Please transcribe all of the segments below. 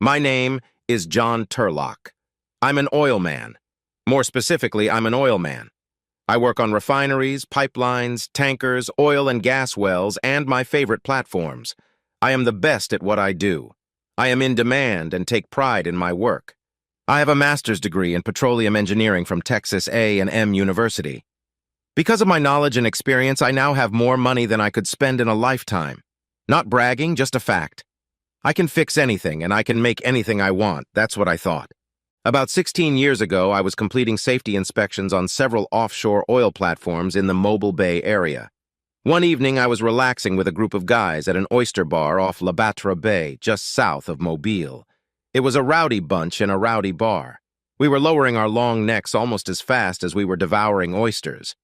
My name is John Turlock. I'm an oil man. More specifically, I'm an oil man. I work on refineries, pipelines, tankers, oil and gas wells, and my favorite platforms. I am the best at what I do. I am in demand and take pride in my work. I have a master's degree in petroleum engineering from Texas A&M University. Because of my knowledge and experience, I now have more money than I could spend in a lifetime. Not bragging, just a fact. I can fix anything, and I can make anything I want. That's what I thought. About 16 years ago, I was completing safety inspections on several offshore oil platforms in the Mobile Bay area. One evening, I was relaxing with a group of guys at an oyster bar off La Batra Bay, just south of Mobile. It was a rowdy bunch in a rowdy bar. We were lowering our long necks almost as fast as we were devouring oysters.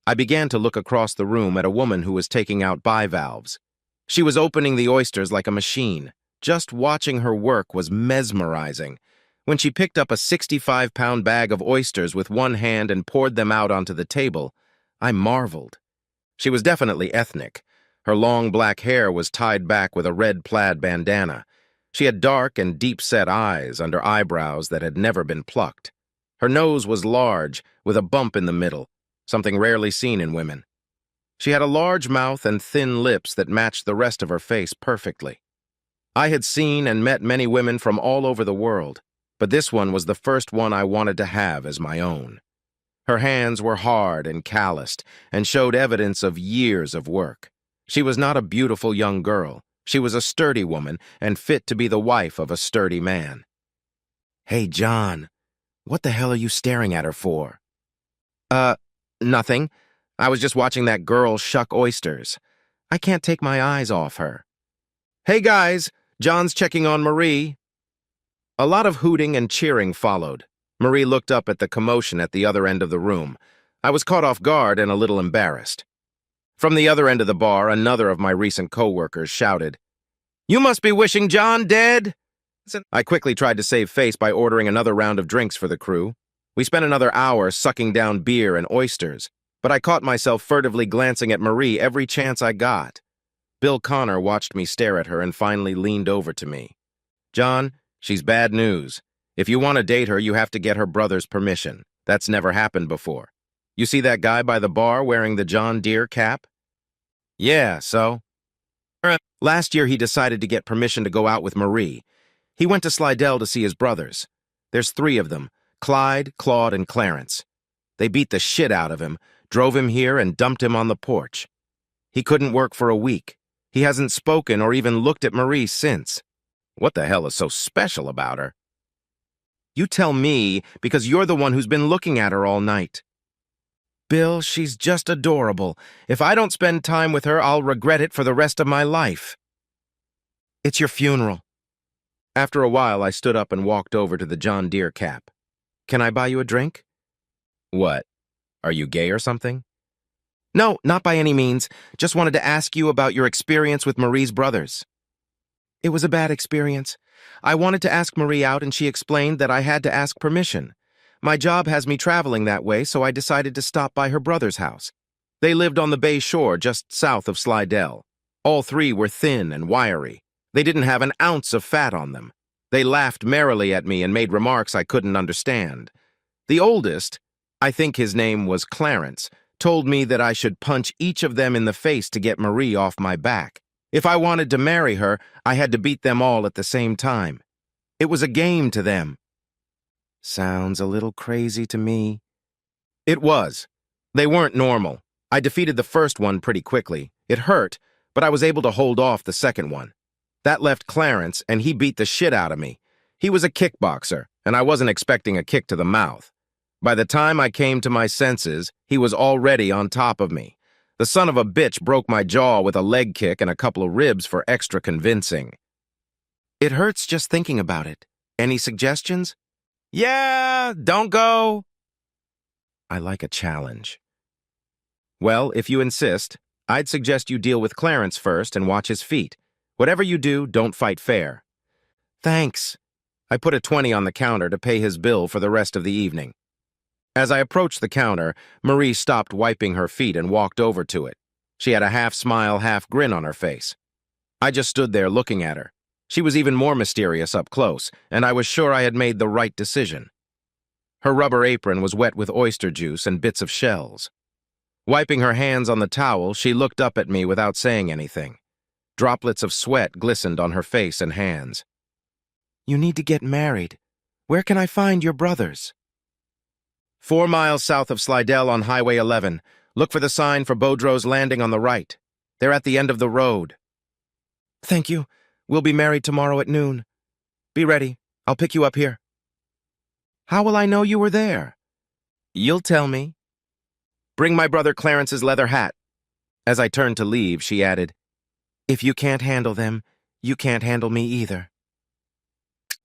I began to look across the room at a woman who was taking out bivalves. She was opening the oysters like a machine. Just watching her work was mesmerizing. When she picked up a 65-pound bag of oysters with one hand and poured them out onto the table, I marveled. She was definitely ethnic. Her long black hair was tied back with a red plaid bandana. She had dark and deep-set eyes under eyebrows that had never been plucked. Her nose was large, with a bump in the middle, something rarely seen in women. She had a large mouth and thin lips that matched the rest of her face perfectly. I had seen and met many women from all over the world, but this one was the first one I wanted to have as my own. Her hands were hard and calloused and showed evidence of years of work. She was not a beautiful young girl. She was a sturdy woman and fit to be the wife of a sturdy man. "Hey, John, what the hell are you staring at her for?" Nothing. I was just watching that girl shuck oysters. I can't take my eyes off her." "Hey, guys, John's checking on Marie." A lot of hooting and cheering followed. Marie looked up at the commotion at the other end of the room. I was caught off guard and a little embarrassed. From the other end of the bar, another of my recent co-workers shouted, "You must be wishing John dead!" I quickly tried to save face by ordering another round of drinks for the crew. We spent another hour sucking down beer and oysters, but I caught myself furtively glancing at Marie every chance I got. Bill Connor watched me stare at her and finally leaned over to me. "John, she's bad news. If you want to date her, you have to get her brother's permission. That's never happened before. You see that guy by the bar wearing the John Deere cap?" "Yeah, so?" "Last year he decided to get permission to go out with Marie. He went to Slidell to see his brothers. There's 3 of them, Clyde, Claude, and Clarence. They beat the shit out of him, drove him here, and dumped him on the porch. He couldn't work for a week. He hasn't spoken or even looked at Marie since." "What the hell is so special about her?" "You tell me, because you're the one who's been looking at her all night." "Bill, she's just adorable. If I don't spend time with her, I'll regret it for the rest of my life." "It's your funeral." After a while, I stood up and walked over to the John Deere cap. "Can I buy you a drink?" "What? Are you gay or something?" "No, not by any means. Just wanted to ask you about your experience with Marie's brothers." "It was a bad experience. I wanted to ask Marie out and she explained that I had to ask permission. My job has me traveling that way, so I decided to stop by her brother's house. They lived on the bay shore just south of Slidell. All 3 were thin and wiry. They didn't have an ounce of fat on them. They laughed merrily at me and made remarks I couldn't understand. The oldest, I think his name was Clarence, told me that I should punch each of them in the face to get Marie off my back. If I wanted to marry her, I had to beat them all at the same time. It was a game to them." "Sounds a little crazy to me." "It was. They weren't normal. I defeated the first one pretty quickly. It hurt, but I was able to hold off the second one. That left Clarence, and he beat the shit out of me. He was a kickboxer, and I wasn't expecting a kick to the mouth. By the time I came to my senses, he was already on top of me. The son of a bitch broke my jaw with a leg kick and a couple of ribs for extra convincing." "It hurts just thinking about it. Any suggestions?" "Yeah, don't go." I like a challenge. "Well, if you insist, I'd suggest you deal with Clarence first and watch his feet. Whatever you do, don't fight fair." "Thanks." I put a 20 on the counter to pay his bill for the rest of the evening. As I approached the counter, Marie stopped wiping her feet and walked over to it. She had a half-smile, half-grin on her face. I just stood there looking at her. She was even more mysterious up close, and I was sure I had made the right decision. Her rubber apron was wet with oyster juice and bits of shells. Wiping her hands on the towel, she looked up at me without saying anything. Droplets of sweat glistened on her face and hands. "You need to get married. Where can I find your brothers?" 4 miles south of Slidell on Highway 11. Look for the sign for Boudreaux's Landing on the right. They're at the end of the road. "Thank you. We'll be married tomorrow at noon. Be ready. I'll pick you up here." "How will I know you were there?" "You'll tell me." "Bring my brother Clarence's leather hat." As I turned to leave, she added, "If you can't handle them, you can't handle me either."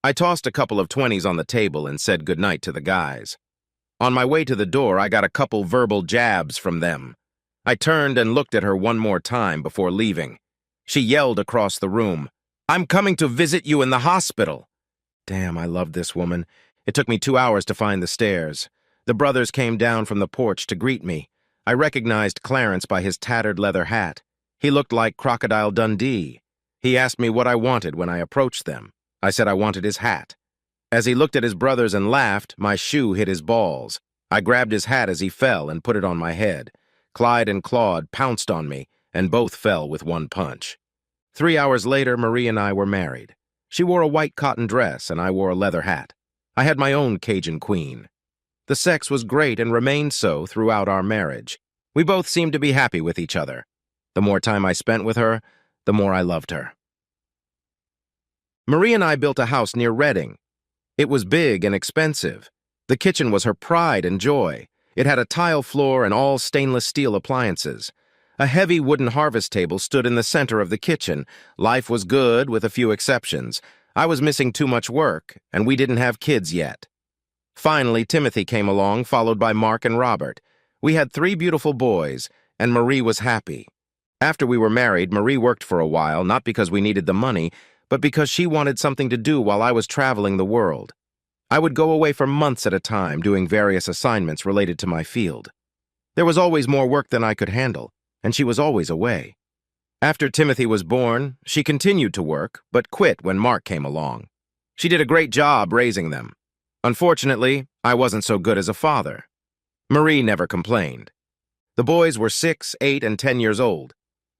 I tossed a couple of 20s on the table and said goodnight to the guys. On my way to the door, I got a couple verbal jabs from them. I turned and looked at her one more time before leaving. She yelled across the room, "I'm coming to visit you in the hospital." Damn, I loved this woman. It took me 2 hours to find the stairs. The brothers came down from the porch to greet me. I recognized Clarence by his tattered leather hat. He looked like Crocodile Dundee. He asked me what I wanted when I approached them. I said I wanted his hat. As he looked at his brothers and laughed, my shoe hit his balls. I grabbed his hat as he fell and put it on my head. Clyde and Claude pounced on me, and both fell with one punch. 3 hours later, Marie and I were married. She wore a white cotton dress, and I wore a leather hat. I had my own Cajun queen. The sex was great and remained so throughout our marriage. We both seemed to be happy with each other. The more time I spent with her, the more I loved her. Marie and I built a house near Reading. It was big and expensive. The kitchen was her pride and joy. It had a tile floor and all stainless steel appliances. A heavy wooden harvest table stood in the center of the kitchen. Life was good, with a few exceptions. I was missing too much work, and we didn't have kids yet. Finally, Timothy came along, followed by Mark and Robert. We had 3 beautiful boys, and Marie was happy. After we were married, Marie worked for a while, not because we needed the money, but because she wanted something to do while I was traveling the world. I would go away for months at a time doing various assignments related to my field. There was always more work than I could handle, and she was always away. After Timothy was born, she continued to work, but quit when Mark came along. She did a great job raising them. Unfortunately, I wasn't so good as a father. Marie never complained. The boys were 6, 8, and 10 years old.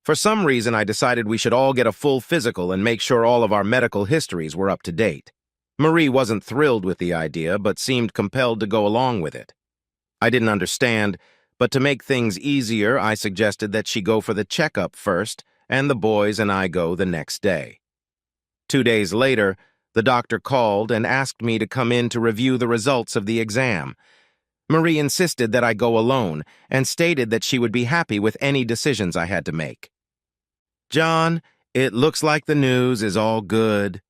For some reason, I decided we should all get a full physical and make sure all of our medical histories were up to date. Marie wasn't thrilled with the idea, but seemed compelled to go along with it. I didn't understand, but to make things easier, I suggested that she go for the checkup first, and the boys and I go the next day. 2 days later, the doctor called and asked me to come in to review the results of the exam. Marie insisted that I go alone and stated that she would be happy with any decisions I had to make. "John, it looks like the news is all good."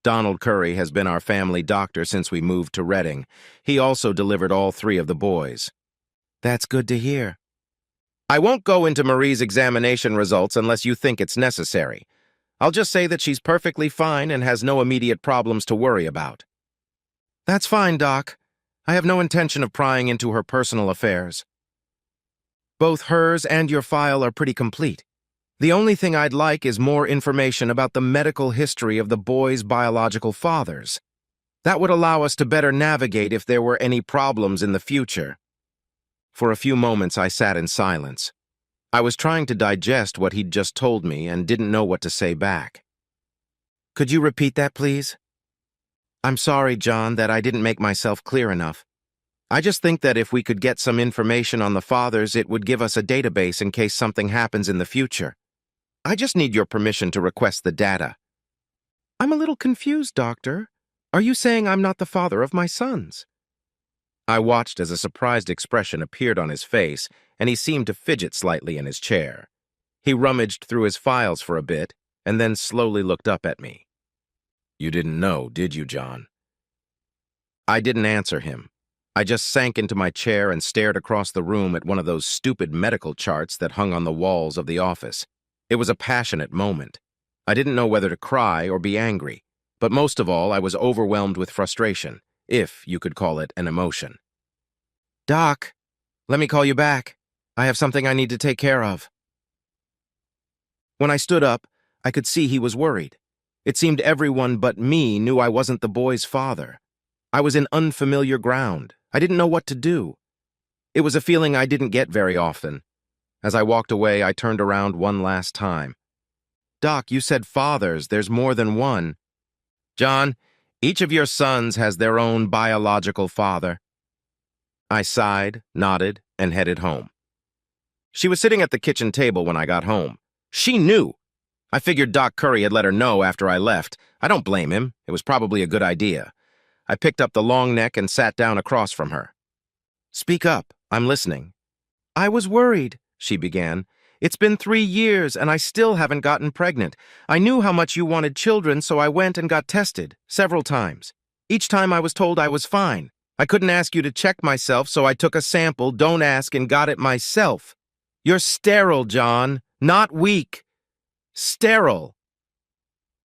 Donald Curry has been our family doctor since we moved to Reading. He also delivered all 3 of the boys. "That's good to hear." "I won't go into Marie's examination results unless you think it's necessary. I'll just say that she's perfectly fine and has no immediate problems to worry about." "That's fine, Doc. I have no intention of prying into her personal affairs. Both hers and your file are pretty complete. The only thing I'd like is more information about the medical history of the boys' biological fathers. That would allow us to better navigate if there were any problems in the future." For a few moments, I sat in silence. I was trying to digest what he'd just told me and didn't know what to say back. "Could you repeat that, please?" "I'm sorry, John, that I didn't make myself clear enough. I just think that if we could get some information on the fathers, it would give us a database in case something happens in the future. I just need your permission to request the data." "I'm a little confused, Doctor. Are you saying I'm not the father of my sons?" I watched as a surprised expression appeared on his face, and he seemed to fidget slightly in his chair. He rummaged through his files for a bit, and then slowly looked up at me. "You didn't know, did you, John?" I didn't answer him. I just sank into my chair and stared across the room at one of those stupid medical charts that hung on the walls of the office. It was a passionate moment. I didn't know whether to cry or be angry, but most of all, I was overwhelmed with frustration, if you could call it an emotion. "Doc, let me call you back. I have something I need to take care of." When I stood up, I could see he was worried. It seemed everyone but me knew I wasn't the boy's father. I was in unfamiliar ground. I didn't know what to do. It was a feeling I didn't get very often. As I walked away, I turned around one last time. Doc, you said fathers. There's more than one. John, each of your sons has their own biological father. I sighed, nodded, and headed home. She was sitting at the kitchen table when I got home. She knew. I figured Doc Curry had let her know after I left. I don't blame him. It was probably a good idea. I picked up the long neck and sat down across from her. Speak up. I'm listening. I was worried, she began. It's been 3 years and I still haven't gotten pregnant. I knew how much you wanted children, so I went and got tested several times. Each time I was told I was fine. I couldn't ask you to check myself, so I took a sample, don't ask, and got it myself. You're sterile, John, not weak. Sterile.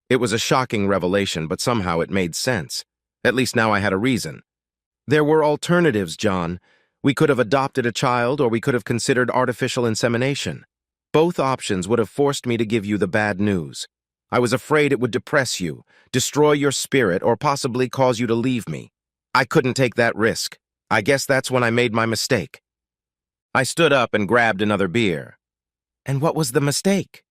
It was a shocking revelation, but somehow it made sense. At least now I had a reason. There were alternatives, John. We could have adopted a child, or we could have considered artificial insemination. Both options would have forced me to give you the bad news. I was afraid it would depress you, destroy your spirit, or possibly cause you to leave me. I couldn't take that risk. I guess that's when I made my mistake. I stood up and grabbed another beer. And what was the mistake?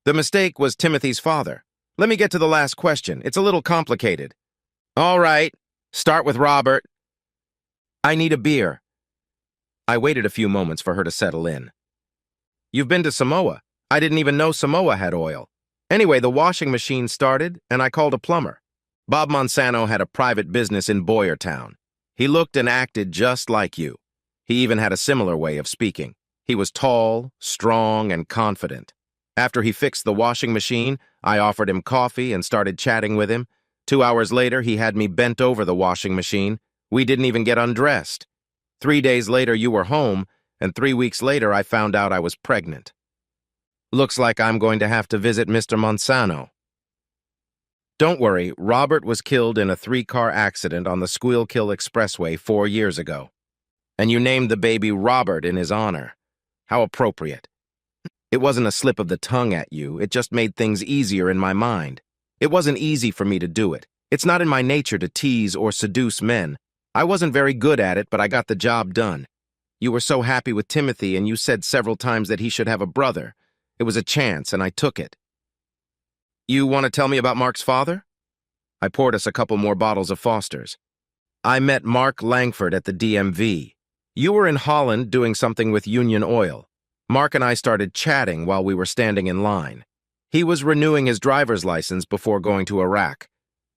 The mistake was Timothy's father. Let me get to the last question. It's a little complicated. All right, start with Robert. I need a beer. I waited a few moments for her to settle in. You've been to Samoa. I didn't even know Samoa had oil. Anyway, the washing machine started, and I called a plumber. Bob Monsanto had a private business in Boyertown. He looked and acted just like you. He even had a similar way of speaking. He was tall, strong, and confident. After he fixed the washing machine, I offered him coffee and started chatting with him. 2 hours later, he had me bent over the washing machine. We didn't even get undressed. 3 days later, you were home, and 3 weeks later, I found out I was pregnant. Looks like I'm going to have to visit Mr. Monsanto. Don't worry, Robert was killed in a 3-car accident on the Schuylkill Expressway 4 years ago. And you named the baby Robert in his honor. How appropriate. It wasn't a slip of the tongue at you, it just made things easier in my mind. It wasn't easy for me to do it. It's not in my nature to tease or seduce men. I wasn't very good at it, but I got the job done. You were so happy with Timothy, and you said several times that he should have a brother. It was a chance, and I took it. You want to tell me about Mark's father? I poured us a couple more bottles of Foster's. I met Mark Langford at the DMV. You were in Holland doing something with Union Oil. Mark and I started chatting while we were standing in line. He was renewing his driver's license before going to Iraq.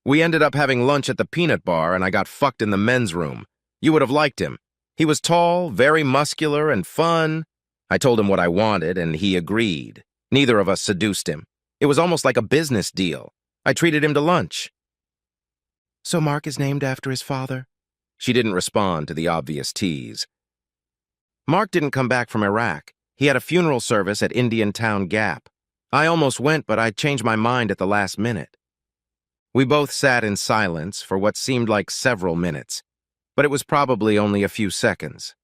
We ended up having lunch at the peanut bar, and I got fucked in the men's room. You would have liked him. He was tall, very muscular, and fun. I told him what I wanted, and he agreed. Neither of us seduced him. It was almost like a business deal. I treated him to lunch. So Mark is named after his father? She didn't respond to the obvious tease. Mark didn't come back from Iraq. He had a funeral service at Indiantown Gap. I almost went, but I changed my mind at the last minute. We both sat in silence for what seemed like several minutes, but it was probably only a few seconds.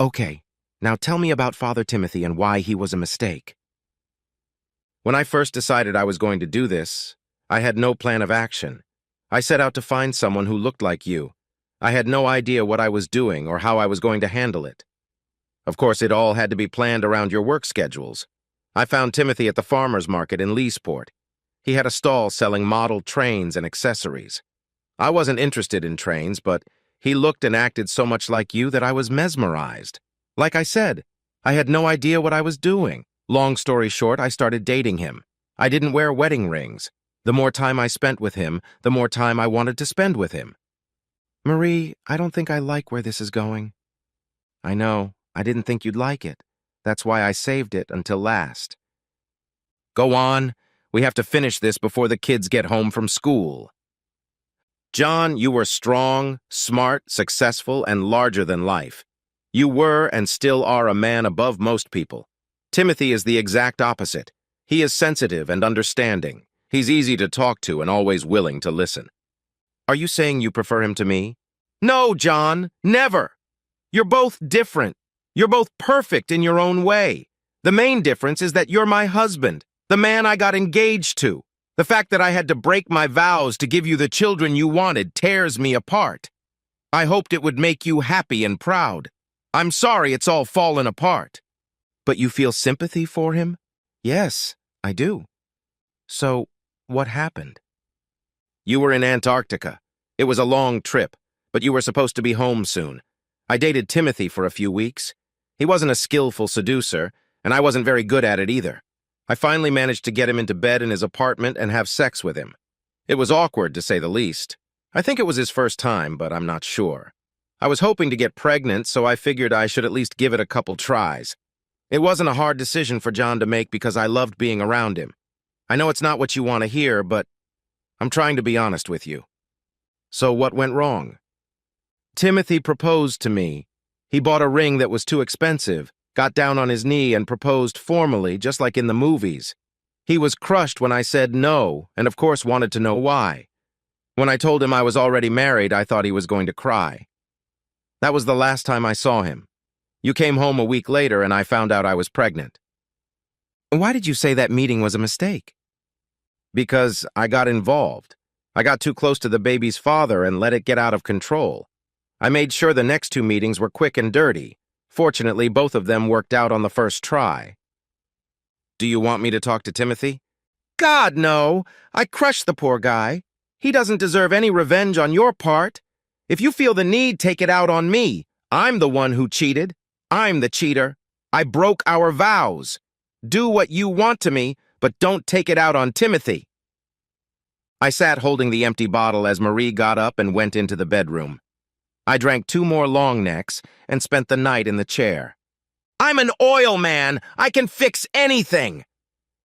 Okay, now tell me about Father Timothy and why he was a mistake. When I first decided I was going to do this, I had no plan of action. I set out to find someone who looked like you. I had no idea what I was doing or how I was going to handle it. Of course, it all had to be planned around your work schedules. I found Timothy at the farmer's market in Leesport. He had a stall selling model trains and accessories. I wasn't interested in trains, but he looked and acted so much like you that I was mesmerized. Like I said, I had no idea what I was doing. Long story short, I started dating him. I didn't wear wedding rings. The more time I spent with him, the more time I wanted to spend with him. Marie, I don't think I like where this is going. I know. I didn't think you'd like it. That's why I saved it until last. Go on. We have to finish this before the kids get home from school. John, you were strong, smart, successful, and larger than life. You were and still are a man above most people. Timothy is the exact opposite. He is sensitive and understanding. He's easy to talk to and always willing to listen. Are you saying you prefer him to me? No, John, never. You're both different. You're both perfect in your own way. The main difference is that you're my husband, the man I got engaged to. The fact that I had to break my vows to give you the children you wanted tears me apart. I hoped it would make you happy and proud. I'm sorry it's all fallen apart. But you feel sympathy for him? Yes, I do. So, what happened? You were in Antarctica. It was a long trip, but you were supposed to be home soon. I dated Timothy for a few weeks. He wasn't a skillful seducer, and I wasn't very good at it either. I finally managed to get him into bed in his apartment and have sex with him. It was awkward, to say the least. I think it was his first time, but I'm not sure. I was hoping to get pregnant, so I figured I should at least give it a couple tries. It wasn't a hard decision for John to make because I loved being around him. I know it's not what you want to hear, but I'm trying to be honest with you. So what went wrong? Timothy proposed to me. He bought a ring that was too expensive, got down on his knee and proposed formally, just like in the movies. He was crushed when I said no, and of course wanted to know why. When I told him I was already married, I thought he was going to cry. That was the last time I saw him. You came home a week later and I found out I was pregnant. Why did you say that meeting was a mistake? Because I got involved. I got too close to the baby's father and let it get out of control. I made sure the next two meetings were quick and dirty. Fortunately, both of them worked out on the first try. Do you want me to talk to Timothy? God, no! I crushed the poor guy. He doesn't deserve any revenge on your part. If you feel the need, take it out on me. I'm the one who cheated. I'm the cheater. I broke our vows. Do what you want to me, but don't take it out on Timothy. I sat holding the empty bottle as Marie got up and went into the bedroom. I drank 2 more long necks and spent the night in the chair. I'm an oil man. I can fix anything.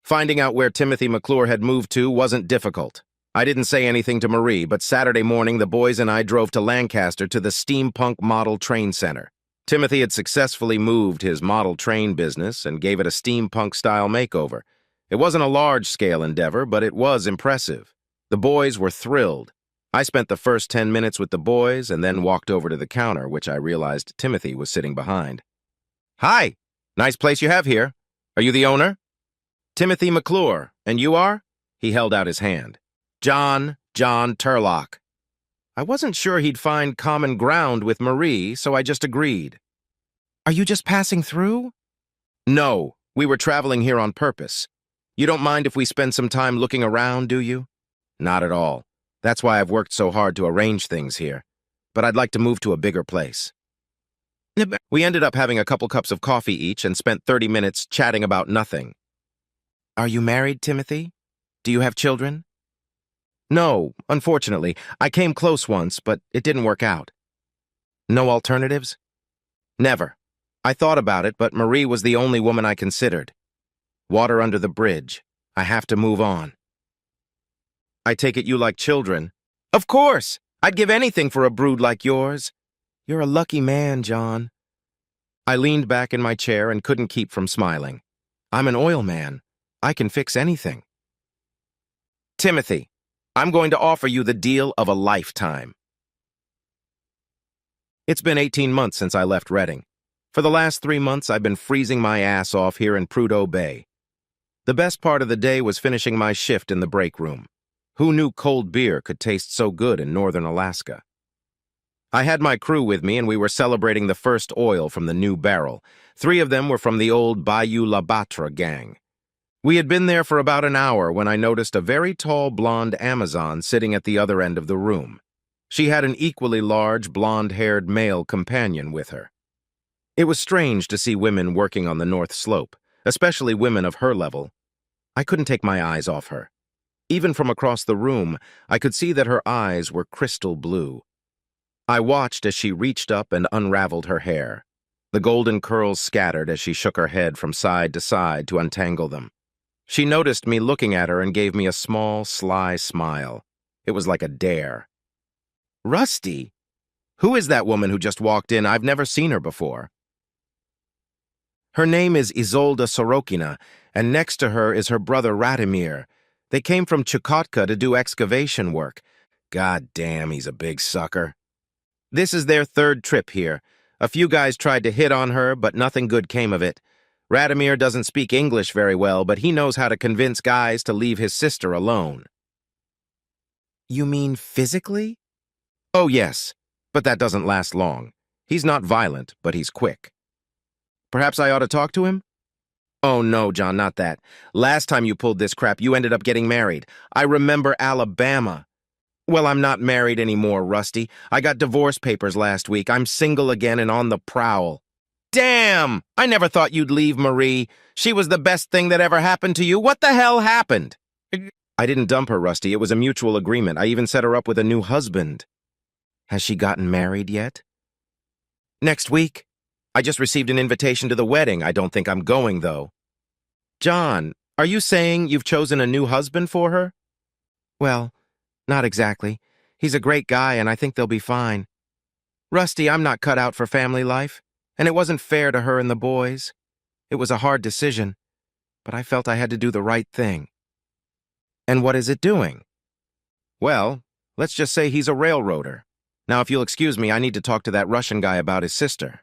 Finding out where Timothy McClure had moved to wasn't difficult. I didn't say anything to Marie, but Saturday morning the boys and I drove to Lancaster to the Steampunk Model Train Center. Timothy had successfully moved his model train business and gave it a steampunk-style makeover. It wasn't a large-scale endeavor, but it was impressive. The boys were thrilled. I spent the first 10 minutes with the boys and then walked over to the counter, which I realized Timothy was sitting behind. Hi, nice place you have here. Are you the owner? Timothy McClure, and you are? He held out his hand. John Turlock. I wasn't sure he'd find common ground with Marie, so I just agreed. Are you just passing through? No, we were traveling here on purpose. You don't mind if we spend some time looking around, do you? Not at all. That's why I've worked so hard to arrange things here. But I'd like to move to a bigger place. We ended up having a couple cups of coffee each and spent 30 minutes chatting about nothing. Are you married, Timothy? Do you have children? No, unfortunately. I came close once, but it didn't work out. No alternatives? Never. I thought about it, but Marie was the only woman I considered. Water under the bridge. I have to move on. I take it you like children. Of course! I'd give anything for a brood like yours. You're a lucky man, John. I leaned back in my chair and couldn't keep from smiling. I'm an oil man. I can fix anything. Timothy, I'm going to offer you the deal of a lifetime. It's been 18 months since I left Reading. For the last 3 months, I've been freezing my ass off here in Prudhoe Bay. The best part of the day was finishing my shift in the break room. Who knew cold beer could taste so good in northern Alaska? I had my crew with me, and we were celebrating the first oil from the new barrel. 3 of them were from the old Bayou La Batre gang. We had been there for about an hour when I noticed a very tall blonde Amazon sitting at the other end of the room. She had an equally large, blonde-haired male companion with her. It was strange to see women working on the North Slope, especially women of her level. I couldn't take my eyes off her. Even from across the room, I could see that her eyes were crystal blue. I watched as she reached up and unraveled her hair. The golden curls scattered as she shook her head from side to side to untangle them. She noticed me looking at her and gave me a small, sly smile. It was like a dare. Rusty? Who is that woman who just walked in? I've never seen her before. Her name is Isolda Sorokina, and next to her is her brother Radomir. They came from Chukotka to do excavation work. God damn, he's a big sucker. This is their 3rd trip here. A few guys tried to hit on her, but nothing good came of it. Radomir doesn't speak English very well, but he knows how to convince guys to leave his sister alone. You mean physically? Oh, yes, but that doesn't last long. He's not violent, but he's quick. Perhaps I ought to talk to him? Oh, no, John, not that. Last time you pulled this crap, you ended up getting married. I remember Alabama. Well, I'm not married anymore, Rusty. I got divorce papers last week. I'm single again and on the prowl. Damn! I never thought you'd leave Marie. She was the best thing that ever happened to you. What the hell happened? I didn't dump her, Rusty. It was a mutual agreement. I even set her up with a new husband. Has she gotten married yet? Next week. I just received an invitation to the wedding. I don't think I'm going, though. John, are you saying you've chosen a new husband for her? Well, not exactly. He's a great guy, and I think they'll be fine. Rusty, I'm not cut out for family life, and it wasn't fair to her and the boys. It was a hard decision, but I felt I had to do the right thing. And what is it doing? Well, let's just say he's a railroader. Now, if you'll excuse me, I need to talk to that Russian guy about his sister.